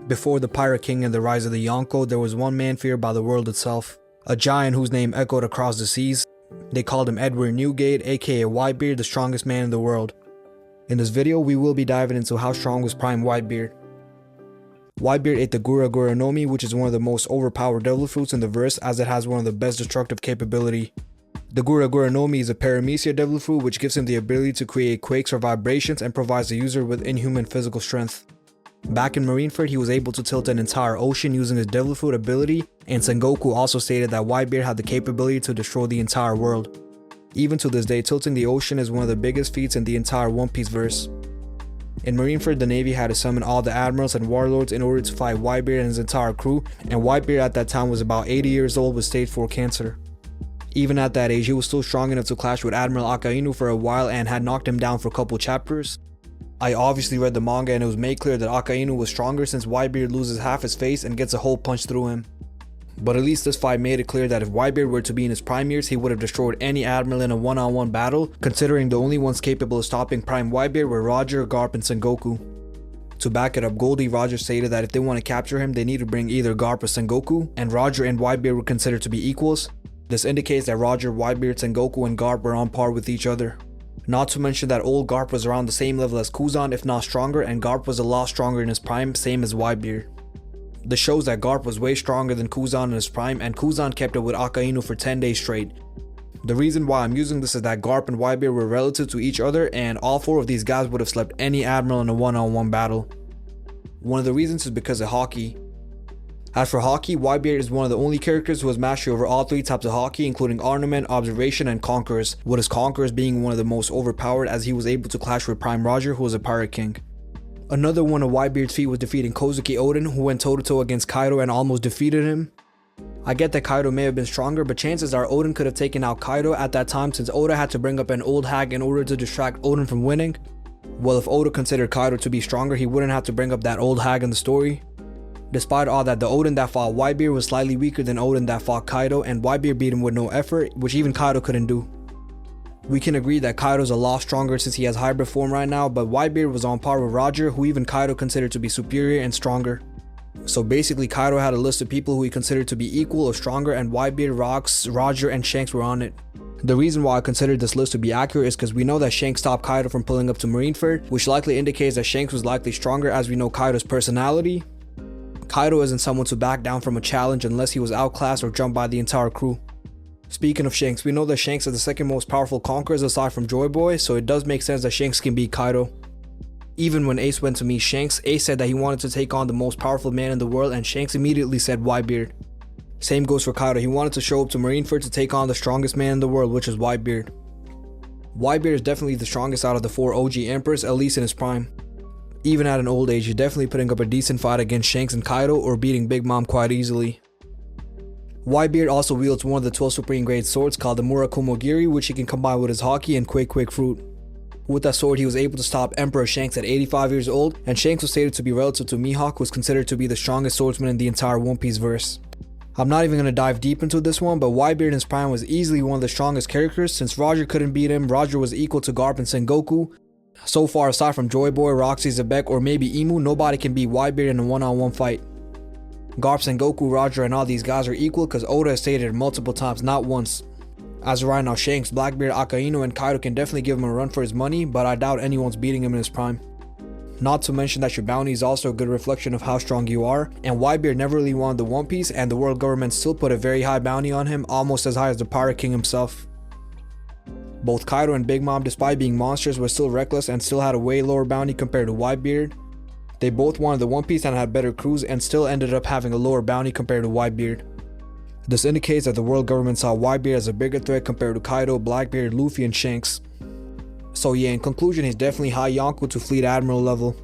Before the Pirate King and the rise of the Yonko, there was one man feared by the world itself. A giant whose name echoed across the seas. They called him Edward Newgate, aka Whitebeard, the strongest man in the world. In this video, we will be diving into how strong was Prime Whitebeard. Whitebeard ate the Gura Gura no Mi, which is one of the most overpowered devil fruits in the verse, as it has one of the best destructive capability. The Gura Gura no Mi is a paramecia devil fruit, which gives him the ability to create quakes or vibrations and provides the user with inhuman physical strength. Back in Marineford, he was able to tilt an entire ocean using his devil fruit ability, and Sengoku also stated that Whitebeard had the capability to destroy the entire world. Even to this day, tilting the ocean is one of the biggest feats in the entire One Piece verse. In Marineford, the Navy had to summon all the admirals and warlords in order to fight Whitebeard and his entire crew, and Whitebeard at that time was about 80 years old with stage 4 cancer. Even at that age, he was still strong enough to clash with Admiral Akainu for a while and had knocked him down for a couple chapters. I obviously read the manga and it was made clear that Akainu was stronger since Whitebeard loses half his face and gets a hole punched through him. But at least this fight made it clear that if Whitebeard were to be in his prime years, he would have destroyed any admiral in a one-on-one battle, considering the only ones capable of stopping Prime Whitebeard were Roger, Garp, and Sengoku. To back it up, Goldie Roger stated that if they want to capture him, they need to bring either Garp or Sengoku, and Roger and Whitebeard were considered to be equals. This indicates that Roger, Whitebeard, Sengoku, and Garp were on par with each other. Not to mention that old Garp was around the same level as Kuzan, if not stronger, and Garp was a lot stronger in his prime, same as Whitebeard. This shows that Garp was way stronger than Kuzan in his prime, and Kuzan kept up with Akainu for 10 days straight. The reason why I'm using this is that Garp and Whitebeard were relative to each other, and all 4 of these guys would have slept any admiral in a one-on-one battle. One of the reasons is because of haki. As for haki, Whitebeard is one of the only characters who has mastery over all 3 types of haki, including Ornament, Observation, and Conquerors, with his Conquerors being one of the most overpowered as he was able to clash with Prime Roger, who was a Pirate King. Another one of Whitebeard's feats was defeating Kozuki Oden, who went toe-to-toe against Kaido and almost defeated him. I get that Kaido may have been stronger, but chances are Oden could have taken out Kaido at that time since Oda had to bring up an old hag in order to distract Oden from winning. Well, if Oda considered Kaido to be stronger, he wouldn't have to bring up that old hag in the story. Despite all that, the Oden that fought Whitebeard was slightly weaker than Oden that fought Kaido, and Whitebeard beat him with no effort, which even Kaido couldn't do. We can agree that Kaido's a lot stronger since he has hybrid form right now, but Whitebeard was on par with Roger, who even Kaido considered to be superior and stronger. So basically, Kaido had a list of people who he considered to be equal or stronger, and Whitebeard, Rocks, Roger, and Shanks were on it. The reason why I considered this list to be accurate is because we know that Shanks stopped Kaido from pulling up to Marineford, which likely indicates that Shanks was likely stronger as we know Kaido's personality. Kaido isn't someone to back down from a challenge unless he was outclassed or jumped by the entire crew. Speaking of Shanks, we know that Shanks is the second most powerful conquerors aside from Joy Boy, so it does make sense that Shanks can beat Kaido. Even when Ace went to meet Shanks, Ace said that he wanted to take on the most powerful man in the world, and Shanks immediately said Whitebeard. Same goes for Kaido, he wanted to show up to Marineford to take on the strongest man in the world, which is Whitebeard. Whitebeard is definitely the strongest out of the 4 OG Emperors, at least in his prime. Even at an old age, he's definitely putting up a decent fight against Shanks and Kaido or beating Big Mom quite easily. Whitebeard also wields one of the 12 supreme grade swords called the Murakumogiri, which he can combine with his haki and Quake Fruit. With that sword, he was able to stop Emperor Shanks at 85 years old, and Shanks was stated to be relative to Mihawk, who was considered to be the strongest swordsman in the entire One Piece verse. I'm not even going to dive deep into this one, but Whitebeard in his prime was easily one of the strongest characters. Since Roger couldn't beat him, Roger was equal to Garp and Sengoku. So far, aside from Joy Boy, Roxy, Zebek, or maybe Imu, nobody can beat Whitebeard in a one-on-one fight. Garp, Sengoku, Roger, and all these guys are equal because Oda has stated it multiple times, not once. As of right now, Shanks, Blackbeard, Akainu, and Kaido can definitely give him a run for his money, but I doubt anyone's beating him in his prime. Not to mention that your bounty is also a good reflection of how strong you are, and Whitebeard never really wanted the One Piece, and the world government still put a very high bounty on him, almost as high as the Pirate King himself. Both Kaido and Big Mom, despite being monsters, were still reckless and still had a way lower bounty compared to Whitebeard. They both wanted the One Piece and had better crews and still ended up having a lower bounty compared to Whitebeard. This indicates that the world government saw Whitebeard as a bigger threat compared to Kaido, Blackbeard, Luffy, and Shanks. So yeah, in conclusion, he's definitely high Yonko to Fleet Admiral level.